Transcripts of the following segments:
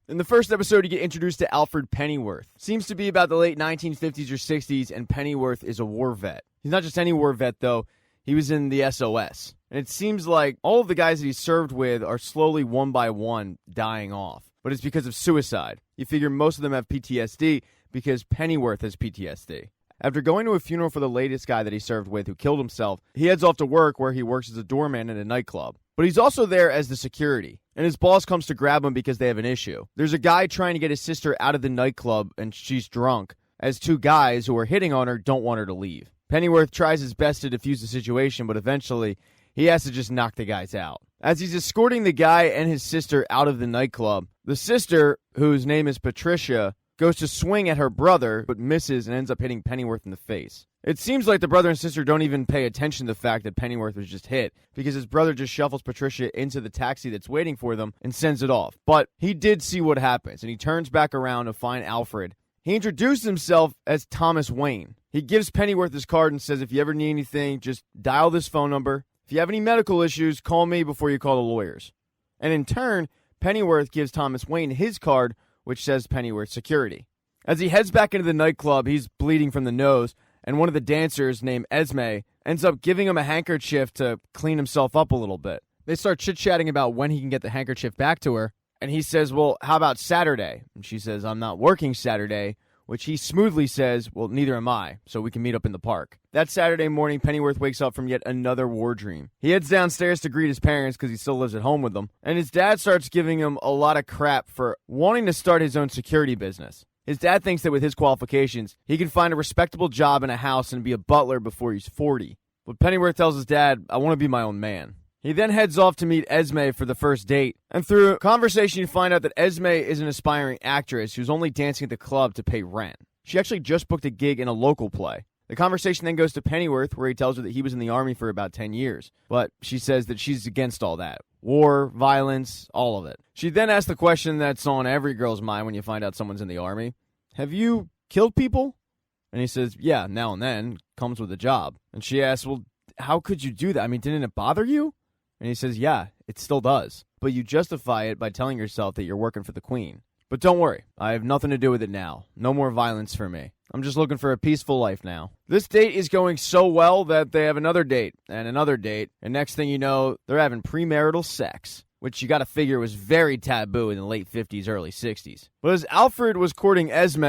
In the first episode, you get introduced to Alfred Pennyworth. Seems to be about the late 1950s or 60s, and Pennyworth is a war vet. He's not just any war vet, though. He was in the SOS. And it seems like all of the guys that he served with are slowly, one by one, dying off. But it's because of suicide. You figure most of them have PTSD because Pennyworth has PTSD. After going to a funeral for the latest guy that he served with who killed himself, he heads off to work where he works as a doorman in a nightclub. But he's also there as the security, and his boss comes to grab him because they have an issue. There's a guy trying to get his sister out of the nightclub, and she's drunk, as two guys who are hitting on her don't want her to leave. Pennyworth tries his best to defuse the situation, but eventually he has to just knock the guys out. As he's escorting the guy and his sister out of the nightclub, the sister, whose name is Patricia, goes to swing at her brother, but misses and ends up hitting Pennyworth in the face. It seems like the brother and sister don't even pay attention to the fact that Pennyworth was just hit, because his brother just shuffles Patricia into the taxi that's waiting for them and sends it off. But he did see what happens, and he turns back around to find Alfred. He introduced himself as Thomas Wayne. He gives Pennyworth his card and says, if you ever need anything, just dial this phone number. If you have any medical issues, call me before you call the lawyers. And in turn, Pennyworth gives Thomas Wayne his card, which says Pennyworth Security. As he heads back into the nightclub, he's bleeding from the nose, and one of the dancers, named Esme, ends up giving him a handkerchief to clean himself up a little bit. They start chit-chatting about when he can get the handkerchief back to her, and he says, well, how about Saturday? And she says, I'm not working Saturday, which he smoothly says, well, neither am I, so we can meet up in the park. That Saturday morning, Pennyworth wakes up from yet another war dream. He heads downstairs to greet his parents because he still lives at home with them, and his dad starts giving him a lot of crap for wanting to start his own security business. His dad thinks that with his qualifications, he can find a respectable job in a house and be a butler before he's 40. But Pennyworth tells his dad, I want to be my own man. He then heads off to meet Esme for the first date, and through conversation you find out that Esme is an aspiring actress who's only dancing at the club to pay rent. She actually just booked a gig in a local play. The conversation then goes to Pennyworth, where he tells her that he was in the army for about 10 years, but she says that she's against all that. War, violence, all of it. She then asks the question that's on every girl's mind when you find out someone's in the army. Have you killed people? And he says, yeah, now and then. Comes with a job. And she asks, well, how could you do that? I mean, didn't it bother you? And he says, yeah, it still does. But you justify it by telling yourself that you're working for the Queen. But don't worry, I have nothing to do with it now. No more violence for me. I'm just looking for a peaceful life now. This date is going so well that they have another date, and next thing you know, they're having premarital sex, which you gotta figure was very taboo in the late 50s, early 60s. But as Alfred was courting Esme,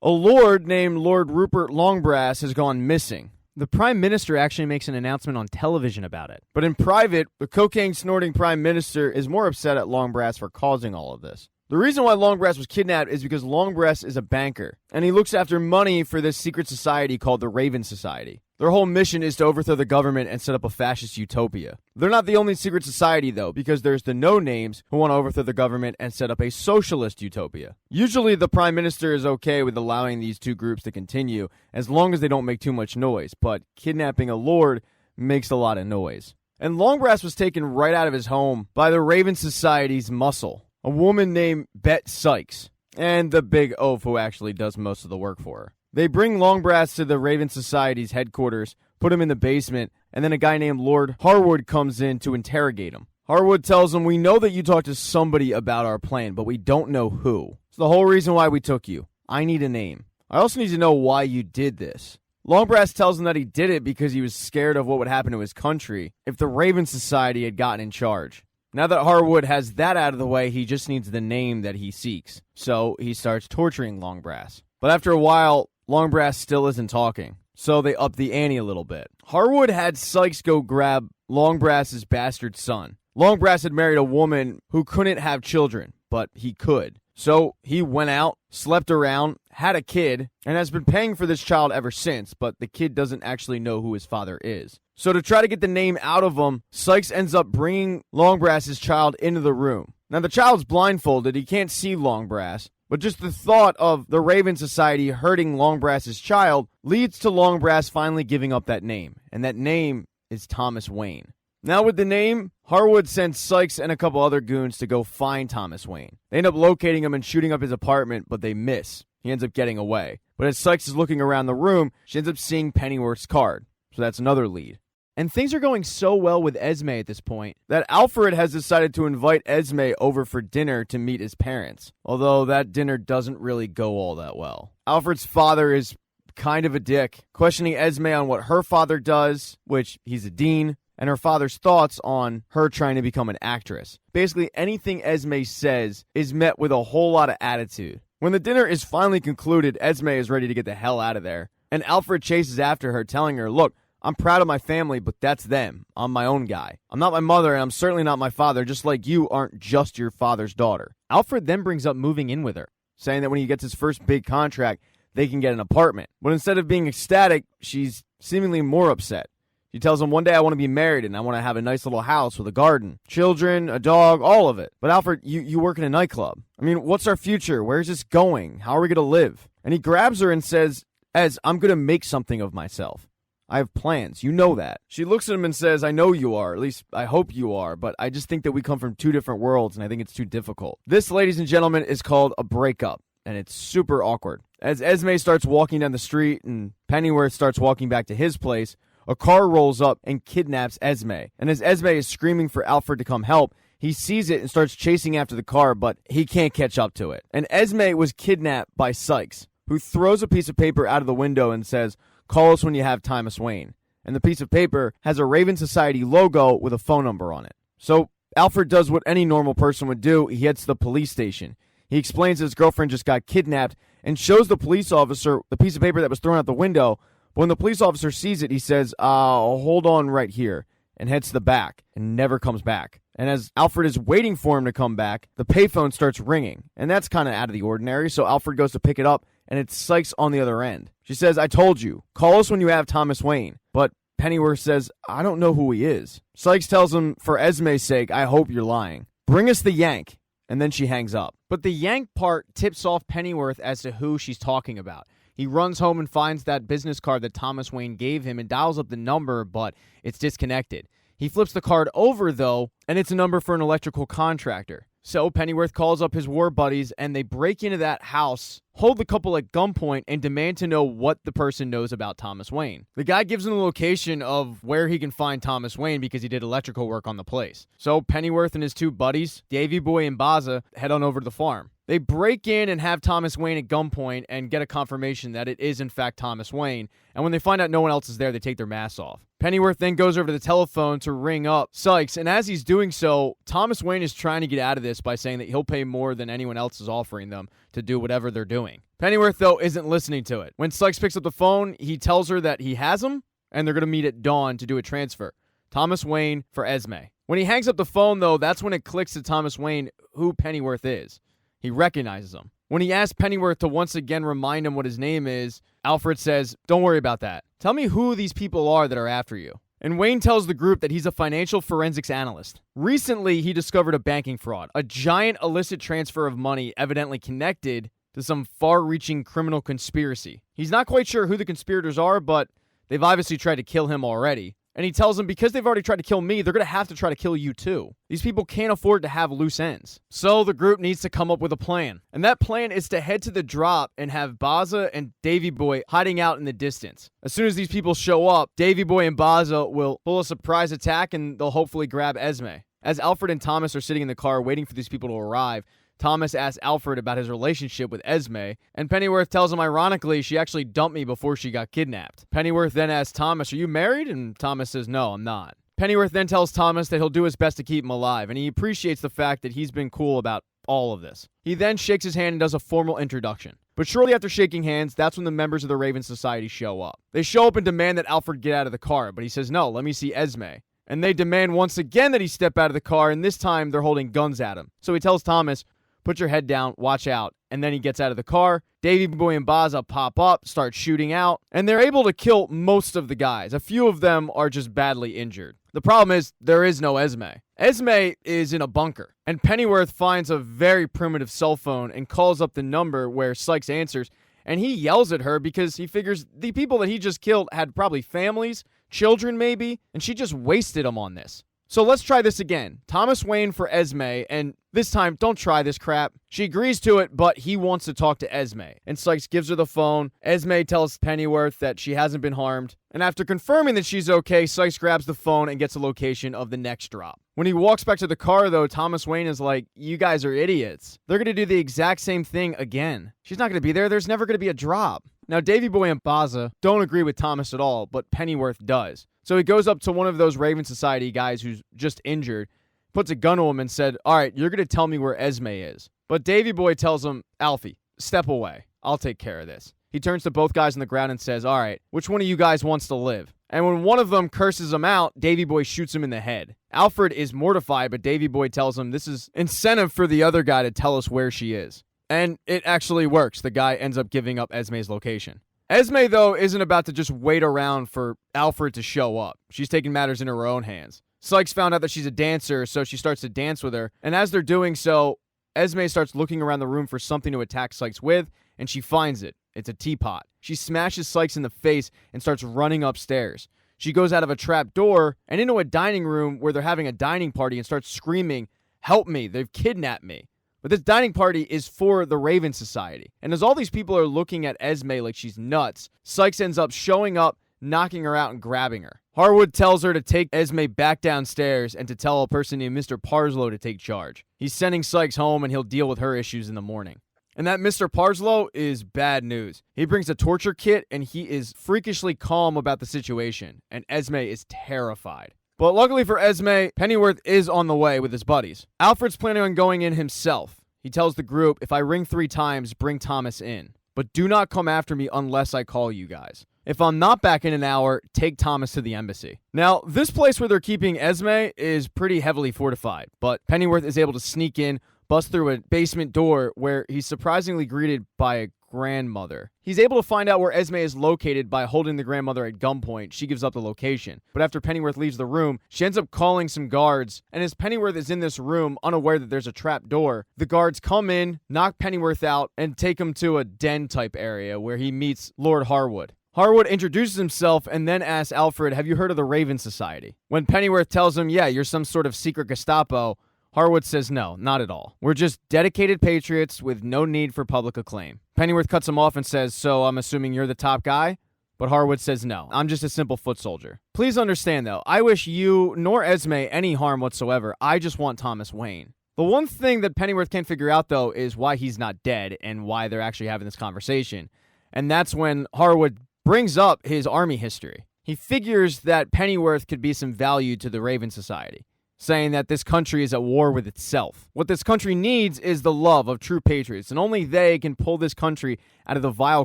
a lord named Lord Rupert Longbrass has gone missing. The Prime Minister actually makes an announcement on television about it. But in private, the cocaine-snorting Prime Minister is more upset at Longbrass for causing all of this. The reason why Longbrass was kidnapped is because Longbrass is a banker, and he looks after money for this secret society called the Raven Society. Their whole mission is to overthrow the government and set up a fascist utopia. They're not the only secret society, though, because there's the no-names who want to overthrow the government and set up a socialist utopia. Usually, the Prime Minister is okay with allowing these two groups to continue, as long as they don't make too much noise, but kidnapping a lord makes a lot of noise. And Longbrass was taken right out of his home by the Raven Society's muscle, a woman named Bet Sykes, and the big oaf who actually does most of the work for her. They bring Longbrass to the Raven Society's headquarters, put him in the basement, and then a guy named Lord Harwood comes in to interrogate him. Harwood tells him, we know that you talked to somebody about our plan, but we don't know who. It's the whole reason why we took you. I need a name. I also need to know why you did this. Longbrass tells him that he did it because he was scared of what would happen to his country if the Raven Society had gotten in charge. Now that Harwood has that out of the way, he just needs the name that he seeks. So he starts torturing Longbrass. But after a while, Longbrass still isn't talking, so they up the ante a little bit. Harwood had Sykes go grab Longbrass's bastard son. Longbrass had married a woman who couldn't have children, but he could. So he went out, slept around, had a kid, and has been paying for this child ever since, but the kid doesn't actually know who his father is. So to try to get the name out of him, Sykes ends up bringing Longbrass's child into the room. Now the child's blindfolded, he can't see Longbrass, but just the thought of the Raven Society hurting Longbrass's child leads to Longbrass finally giving up that name, and that name is Thomas Wayne. Now with the name, Harwood sends Sykes and a couple other goons to go find Thomas Wayne. They end up locating him and shooting up his apartment, but they miss. He ends up getting away. But as Sykes is looking around the room, she ends up seeing Pennyworth's card. So that's another lead. And things are going so well with Esme at this point that Alfred has decided to invite Esme over for dinner to meet his parents, although that dinner doesn't really go all that well. Alfred's father is kind of a dick, questioning Esme on what her father does, which he's a dean, and her father's thoughts on her trying to become an actress. Basically, anything Esme says is met with a whole lot of attitude. When the dinner is finally concluded, Esme is ready to get the hell out of there, and Alfred chases after her, telling her, look, I'm proud of my family, but that's them. I'm my own guy. I'm not my mother, and I'm certainly not my father, just like you aren't just your father's daughter. Alfred then brings up moving in with her, saying that when he gets his first big contract, they can get an apartment. But instead of being ecstatic, she's seemingly more upset. She tells him, one day I want to be married, and I want to have a nice little house with a garden, children, a dog, all of it. But Alfred, you work in a nightclub. I mean, what's our future? Where's this going? How are we going to live? And he grabs her and says, Ez, I'm going to make something of myself. I have plans. You know that. She looks at him and says, I know you are. At least I hope you are. But I just think that we come from two different worlds, and I think it's too difficult. This, ladies and gentlemen, is called a breakup, and it's super awkward. As Esme starts walking down the street and Pennyworth starts walking back to his place, a car rolls up and kidnaps Esme. And as Esme is screaming for Alfred to come help, he sees it and starts chasing after the car, but he can't catch up to it. And Esme was kidnapped by Sykes, who throws a piece of paper out of the window and says, call us when you have Thomas Wayne. And the piece of paper has a Raven Society logo with a phone number on it. So Alfred does what any normal person would do. He heads to the police station. He explains his girlfriend just got kidnapped and shows the police officer the piece of paper that was thrown out the window. But when the police officer sees it, he says, hold on right here, and heads to the back and never comes back. And as Alfred is waiting for him to come back, the payphone starts ringing. And that's kind of out of the ordinary, so Alfred goes to pick it up, and it's Sykes on the other end. She says, I told you, call us when you have Thomas Wayne. But Pennyworth says, I don't know who he is. Sykes tells him, for Esme's sake, I hope you're lying. Bring us the Yank. And then she hangs up. But the Yank part tips off Pennyworth as to who she's talking about. He runs home and finds that business card that Thomas Wayne gave him and dials up the number, but it's disconnected. He flips the card over, though, and it's a number for an electrical contractor. So Pennyworth calls up his war buddies, and they break into that house, hold the couple at gunpoint, and demand to know what the person knows about Thomas Wayne. The guy gives them the location of where he can find Thomas Wayne because he did electrical work on the place. So Pennyworth and his two buddies, Davy Boy and Baza, head on over to the farm. They break in and have Thomas Wayne at gunpoint and get a confirmation that it is in fact Thomas Wayne. And when they find out no one else is there, they take their masks off. Pennyworth then goes over to the telephone to ring up Sykes, and as he's doing so, Thomas Wayne is trying to get out of this by saying that he'll pay more than anyone else is offering them to do whatever they're doing. Pennyworth, though, isn't listening to it. When Sykes picks up the phone, he tells her that he has him, and they're going to meet at dawn to do a transfer. Thomas Wayne for Esme. When he hangs up the phone, though, that's when it clicks to Thomas Wayne who Pennyworth is. He recognizes him. When he asks Pennyworth to once again remind him what his name is, Alfred says, don't worry about that. Tell me who these people are that are after you. And Wayne tells the group that he's a financial forensics analyst. Recently, he discovered a banking fraud, a giant illicit transfer of money evidently connected to some far-reaching criminal conspiracy. He's not quite sure who the conspirators are, but they've obviously tried to kill him already. And he tells them, because they've already tried to kill me, they're going to have to try to kill you too. These people can't afford to have loose ends. So the group needs to come up with a plan. And that plan is to head to the drop and have Baza and Davy Boy hiding out in the distance. As soon as these people show up, Davy Boy and Baza will pull a surprise attack and they'll hopefully grab Esme. As Alfred and Thomas are sitting in the car waiting for these people to arrive, Thomas asks Alfred about his relationship with Esme, and Pennyworth tells him ironically she actually dumped me before she got kidnapped. Pennyworth then asks Thomas, are you married? And Thomas says, no, I'm not. Pennyworth then tells Thomas that he'll do his best to keep him alive, and he appreciates the fact that he's been cool about all of this. He then shakes his hand and does a formal introduction. But shortly after shaking hands, that's when the members of the Raven Society show up. They show up and demand that Alfred get out of the car, but he says, no, let me see Esme. And they demand once again that he step out of the car, and this time they're holding guns at him. So he tells Thomas, put your head down, watch out. And then he gets out of the car. Davy Boy and Baza pop up, start shooting out, and they're able to kill most of the guys. A few of them are just badly injured. The problem is, there is no Esme. Esme is in a bunker, and Pennyworth finds a very primitive cell phone and calls up the number where Sykes answers, and he yells at her because he figures the people that he just killed had probably families, children maybe, and she just wasted them on this. So let's try this again. Thomas Wayne for Esme, and this time, don't try this crap. She agrees to it, but he wants to talk to Esme. And Sykes gives her the phone. Esme tells Pennyworth that she hasn't been harmed. And after confirming that she's okay, Sykes grabs the phone and gets a location of the next drop. When he walks back to the car, though, Thomas Wayne is like, you guys are idiots. They're going to do the exact same thing again. She's not going to be there. There's never going to be a drop. Now, Davy Boy and Baza don't agree with Thomas at all, but Pennyworth does. So he goes up to one of those Raven Society guys who's just injured, puts a gun to him and said, all right, you're going to tell me where Esme is. But Davy Boy tells him, Alfie, step away. I'll take care of this. He turns to both guys on the ground and says, all right, which one of you guys wants to live? And when one of them curses him out, Davy Boy shoots him in the head. Alfred is mortified, but Davy Boy tells him this is incentive for the other guy to tell us where she is. And it actually works. The guy ends up giving up Esme's location. Esme, though, isn't about to just wait around for Alfred to show up. She's taking matters in her own hands. Sykes found out that she's a dancer, so she starts to dance with her. And as they're doing so, Esme starts looking around the room for something to attack Sykes with, and she finds it. It's a teapot. She smashes Sykes in the face and starts running upstairs. She goes out of a trap door and into a dining room where they're having a dining party and starts screaming, help me, they've kidnapped me. But this dining party is for the Raven Society. And as all these people are looking at Esme like she's nuts, Sykes ends up showing up, knocking her out and grabbing her. Harwood tells her to take Esme back downstairs and to tell a person named Mr. Parslow to take charge. He's sending Sykes home and he'll deal with her issues in the morning. And that Mr. Parslow is bad news. He brings a torture kit and he is freakishly calm about the situation. And Esme is terrified. But luckily for Esme, Pennyworth is on the way with his buddies. Alfred's planning on going in himself. He tells the group, if I ring 3 times, bring Thomas in. But do not come after me unless I call you guys. If I'm not back in an hour, take Thomas to the embassy. Now, this place where they're keeping Esme is pretty heavily fortified, but Pennyworth is able to sneak in, bust through a basement door where he's surprisingly greeted by a grandmother. He's able to find out where Esme is located by holding the grandmother at gunpoint. She gives up the location. But after Pennyworth leaves the room, she ends up calling some guards. And as Pennyworth is in this room, unaware that there's a trap door, the guards come in, knock Pennyworth out, and take him to a den-type area where he meets Lord Harwood. Harwood introduces himself and then asks Alfred, have you heard of the Raven Society? When Pennyworth tells him, yeah, you're some sort of secret Gestapo, Harwood says no, not at all. We're just dedicated patriots with no need for public acclaim. Pennyworth cuts him off and says, so I'm assuming you're the top guy? But Harwood says no, I'm just a simple foot soldier. Please understand though, I wish you nor Esme any harm whatsoever. I just want Thomas Wayne. The one thing that Pennyworth can't figure out though is why he's not dead and why they're actually having this conversation. And that's when Harwood brings up his army history. He figures that Pennyworth could be some value to the Raven Society, saying that this country is at war with itself. What this country needs is the love of true patriots, and only they can pull this country out of the vile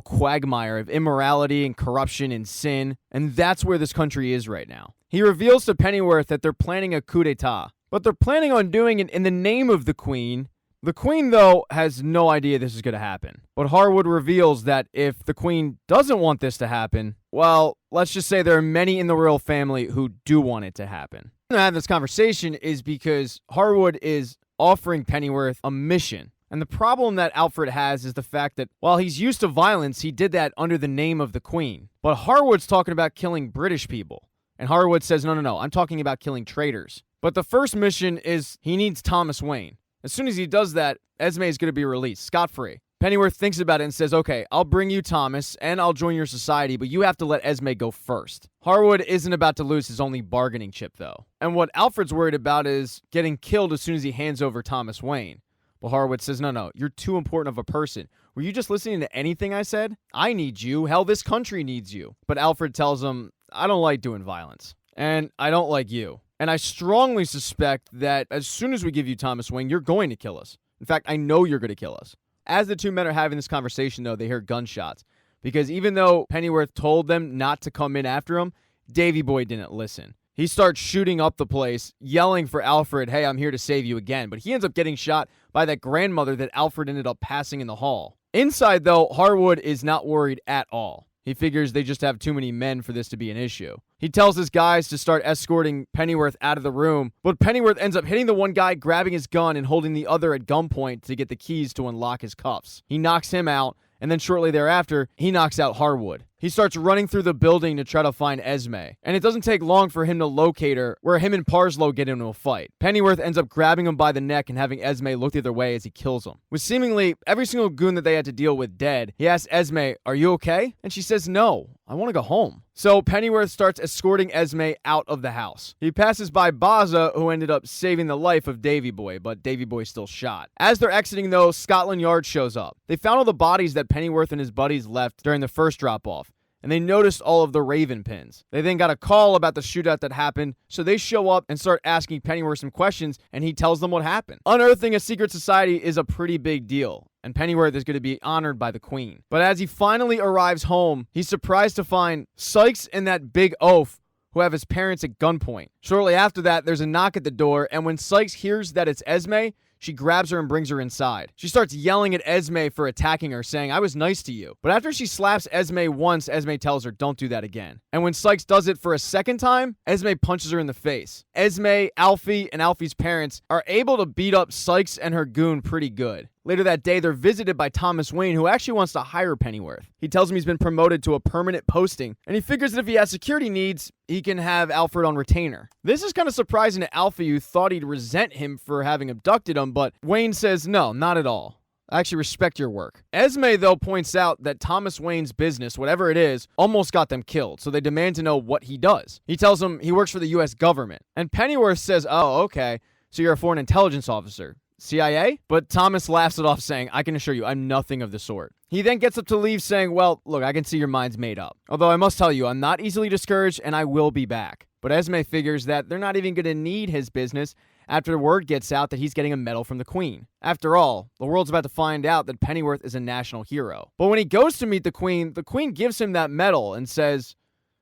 quagmire of immorality and corruption and sin, and that's where this country is right now. He reveals to Pennyworth that they're planning a coup d'etat, but they're planning on doing it in the name of the Queen. The Queen, though, has no idea this is going to happen. But Harwood reveals that if the Queen doesn't want this to happen, well, let's just say there are many in the royal family who do want it to happen. The reason I have this conversation is because Harwood is offering Pennyworth a mission. And the problem that Alfred has is the fact that while he's used to violence, he did that under the name of the Queen. But Harwood's talking about killing British people. And Harwood says, no, I'm talking about killing traitors. But the first mission is he needs Thomas Wayne. As soon as he does that, Esme is going to be released, scot-free. Pennyworth thinks about it and says, okay, I'll bring you Thomas, and I'll join your society, but you have to let Esme go first. Harwood isn't about to lose his only bargaining chip, though. And what Alfred's worried about is getting killed as soon as he hands over Thomas Wayne. But Harwood says, no, you're too important of a person. Were you just listening to anything I said? I need you. Hell, this country needs you. But Alfred tells him, I don't like doing violence. And I don't like you. And I strongly suspect that as soon as we give you Thomas Wayne, you're going to kill us. In fact, I know you're going to kill us. As the two men are having this conversation, though, they hear gunshots. Because even though Pennyworth told them not to come in after him, Davy Boy didn't listen. He starts shooting up the place, yelling for Alfred, hey, I'm here to save you again. But he ends up getting shot by that grandmother that Alfred ended up passing in the hall. Inside, though, Harwood is not worried at all. He figures they just have too many men for this to be an issue. He tells his guys to start escorting Pennyworth out of the room, but Pennyworth ends up hitting the one guy, grabbing his gun, and holding the other at gunpoint to get the keys to unlock his cuffs. He knocks him out, and then shortly thereafter, he knocks out Harwood. He starts running through the building to try to find Esme, and it doesn't take long for him to locate her, where him and Parslow get into a fight. Pennyworth ends up grabbing him by the neck and having Esme look the other way as he kills him. With seemingly every single goon that they had to deal with dead, he asks Esme, "Are you okay?" And she says, "No, I want to go home." So Pennyworth starts escorting Esme out of the house. He passes by Baza, who ended up saving the life of Davy Boy, but Davy Boy's still shot. As they're exiting though, Scotland Yard shows up. They found all the bodies that Pennyworth and his buddies left during the first drop-off, and they noticed all of the Raven pins. They then got a call about the shootout that happened, so they show up and start asking Pennyworth some questions, and he tells them what happened. Unearthing a secret society is a pretty big deal, and Pennyworth is going to be honored by the Queen. But as he finally arrives home, he's surprised to find Sykes and that big oaf who have his parents at gunpoint. Shortly after that, there's a knock at the door, and when Sykes hears that it's Esme, she grabs her and brings her inside. She starts yelling at Esme for attacking her, saying, "I was nice to you." But after she slaps Esme once, Esme tells her, "Don't do that again." And when Sykes does it for a second time, Esme punches her in the face. Esme, Alfie, and Alfie's parents are able to beat up Sykes and her goon pretty good. Later that day, they're visited by Thomas Wayne, who actually wants to hire Pennyworth. He tells him he's been promoted to a permanent posting, and he figures that if he has security needs, he can have Alfred on retainer. This is kind of surprising to Alfie, who thought he'd resent him for having abducted him, but Wayne says, "No, not at all. I actually respect your work." Esme, though, points out that Thomas Wayne's business, whatever it is, almost got them killed, so they demand to know what he does. He tells them he works for the U.S. government, and Pennyworth says, "Oh, okay, so you're a foreign intelligence officer. CIA?" But Thomas laughs it off, saying, "I can assure you, I'm nothing of the sort." He then gets up to leave, saying, "Well, look, I can see your mind's made up. Although I must tell you, I'm not easily discouraged, and I will be back." But Esme figures that they're not even going to need his business after word gets out that he's getting a medal from the Queen. After all, the world's about to find out that Pennyworth is a national hero. But when he goes to meet the Queen gives him that medal and says,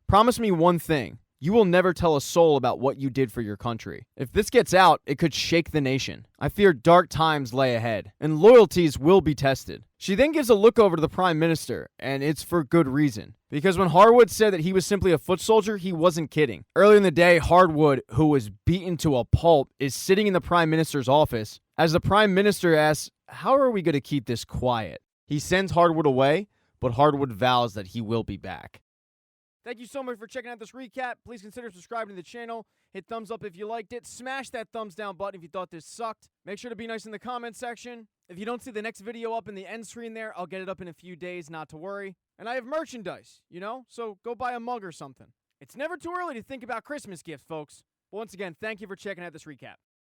"Promise me one thing. You will never tell a soul about what you did for your country. If this gets out, it could shake the nation. I fear dark times lay ahead, and loyalties will be tested." She then gives a look over to the Prime Minister, and it's for good reason. Because when Harwood said that he was simply a foot soldier, he wasn't kidding. Earlier in the day, Harwood, who was beaten to a pulp, is sitting in the Prime Minister's office as the Prime Minister asks, "How are we going to keep this quiet?" He sends Harwood away, but Harwood vows that he will be back. Thank you so much for checking out this recap. Please consider subscribing to the channel. Hit thumbs up if you liked it. Smash that thumbs down button if you thought this sucked. Make sure to be nice in the comment section. If you don't see the next video up in the end screen there, I'll get it up in a few days, not to worry. And I have merchandise, so go buy a mug or something. It's never too early to think about Christmas gifts, folks. But once again, thank you for checking out this recap.